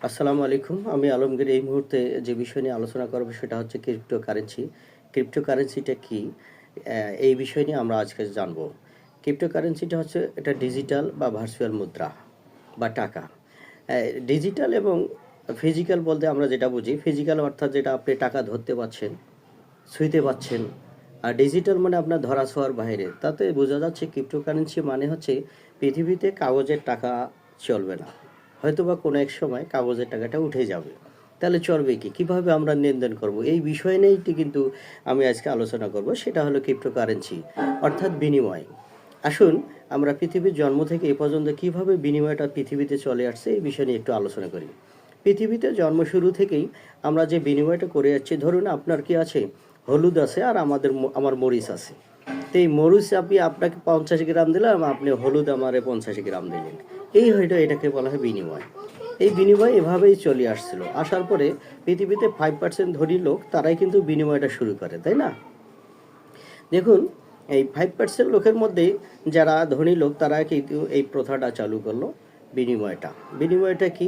আসসালামু আলাইকুম। আমি আলমগীর এই মুহূর্তে যে বিষয় নিয়ে আলোচনা করব সেটা হচ্ছে ক্রিপ্টোকারেন্সি। ক্রিপ্টোকারেন্সিটা কি? এই বিষয় নিয়ে আমরা আজকে জানব। ক্রিপ্টোকারেন্সিটা হচ্ছে এটা ডিজিটাল বা ভার্চুয়াল মুদ্রা বা টাকা। ডিজিটাল এবং ফিজিক্যাল বলতে আমরা যেটা বুঝি, ফিজিক্যাল অর্থাৎ যেটা আপনি টাকা ধরতে পারছেন, ছুঁইতে পারছেন। আর ডিজিটাল মানে আপনার ধরা-ছোঁয়ার বাইরে। তাতে বোঝা যাচ্ছে ক্রিপ্টোকারেন্সি মানে হচ্ছে পৃথিবীতে কাগজের টাকা চলবে না। হয়তোবা কোনো এক সময় কাগজের টাকাটা উঠে যাবে। তাহলে চলবে কি? কিভাবে আমরা লেনদেন করব? এই বিষয় নিয়েই কিন্তু আমি আজকে আলোচনা করব। সেটা হলো ক্রিপ্টোকারেন্সি অর্থাৎ বিনিময়। আসুন আমরা পৃথিবীর জন্ম থেকে এ পর্যন্ত কিভাবে বিনিময়টা পৃথিবীতে চলে আসছে এই বিষয় নিয়ে একটু আলোচনা করি। পৃথিবীতে জন্ম শুরু থেকেই আমরা যে বিনিময়টা করে যাচ্ছি, ধরুন আপনার কি আছে? হলুদ আছে আর আমার মরিচ আছে। তো এই মরিচ আপনাকে 50 গ্রাম দিলাম, আপনি হলুদ আমারে 50 গ্রাম দিলেন। এই হয়তো এটাকে বলা হয় বিনিময়। এই বিনিময় এভাবেই চলে আসছিল। আসার পরে পৃথিবীতে 5% ধনী লোক তারাই কিন্তু বিনিময়টা শুরু করে, তাই না? দেখুন, এই 5% লোকের মধ্যে যারা ধনী লোক তারা কিন্তু এই প্রথাটা চালু করলো, বিনিময়টা। বিনিময়টা কি?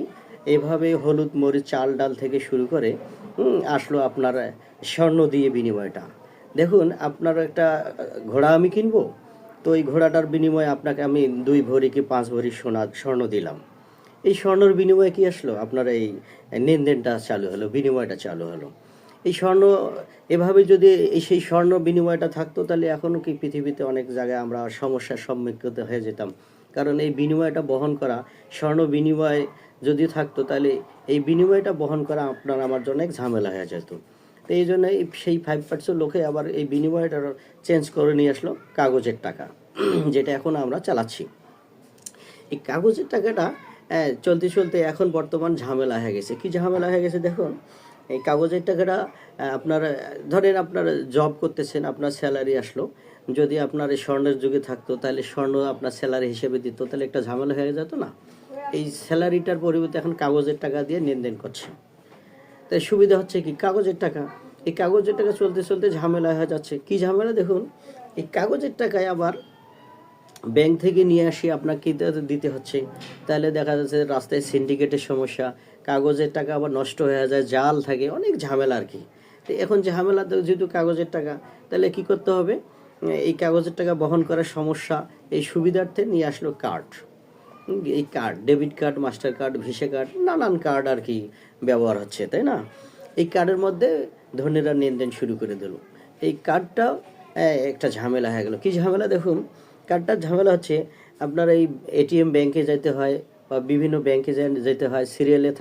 এভাবে হলুদ, মরিচ, চাল, ডাল থেকে শুরু করে আসলো আপনার স্বর্ণ দিয়ে বিনিময়টা। দেখুন, আপনার একটা ঘোড়া আমি কিনবো, তো এই ঘোড়াটার বিনিময়ে আপনাকে আমি 2 ভরি কি 5 ভরি স্বর্ণ দিলাম। এই স্বর্ণর বিনিময়ে কি আসলো? আপনার এই লেনদেনটা চালু হলো, বিনিময়টা চালু হলো। এই স্বর্ণ এভাবে যদি সেই স্বর্ণ বিনিময়টা থাকতো তাহলে এখনও কি পৃথিবীতে অনেক জায়গায় আমরা সমস্যার সম্মুখীন হয়ে যেতাম। কারণ এই বিনিময়টা বহন করা, স্বর্ণ বিনিময় যদি থাকতো তাহলে এই বিনিময়টা বহন করা আপনার আমার জন্য এক ঝামেলা হয়ে যেত। তো এই জন্য সেই 5% লোকে আবার এই বিনিময়টা চেঞ্জ করে নিয়ে আসলো কাগজের টাকা, যেটা এখন আমরা চালাচ্ছি। এই কাগজের টাকাটা চলতে চলতে এখন বর্তমান ঝামেলা হয়ে গেছে। কি ঝামেলা হয়ে গেছে দেখুন, এই কাগজের টাকাটা আপনার ধরেন আপনার জব করতেছেন, আপনার স্যালারি আসলো। যদি আপনার এই স্বর্ণের যুগে থাকতো তাহলে স্বর্ণ আপনার স্যালারি হিসেবে দিত, তাহলে একটা ঝামেলা হয়ে যেত না? এই স্যালারিটার পরিবর্তে এখন কাগজের টাকা দিয়ে লেনদেন করছে। তাই সুবিধা হচ্ছে কি? কাগজের টাকা। এই কাগজের টাকা চলতে চলতে ঝামেলা হয়ে যাচ্ছে। কি ঝামেলা দেখুন, এই কাগজের টাকায় আবার ব্যাংক থেকে নিয়ে আসি আপনাকে দিতে হচ্ছে। তাহলে দেখা যাচ্ছে রাস্তায় সিন্ডিকেটের সমস্যা, কাগজের টাকা আবার নষ্ট হয়ে যায়, জাল থাকে, অনেক ঝামেলা আর কি। তো এখন ঝামেলা তো যেহেতু কাগজের টাকা, তাহলে কি করতে হবে? এই কাগজের টাকা বহন করার সমস্যা, এই সুবিধার্থে নিয়ে আসলো কার্ড। এই card, debit card, master card, visa card, নানান কার্ড আর কি ব্যবহার হচ্ছে, তাই না? এই কার্ডের মধ্যে ধনীরা লেনদেন শুরু করে দিল। এই কার্ডটা একটা ঝামেলা হয়ে গেল। কি ঝামেলা দেখুন, কার্ডটার ঝামেলা হচ্ছে আপনার এই এটিএম ব্যাংকে যেতে হয় বা বিভিন্ন ব্যাংকে যেতে হয়, সিরিয়ালে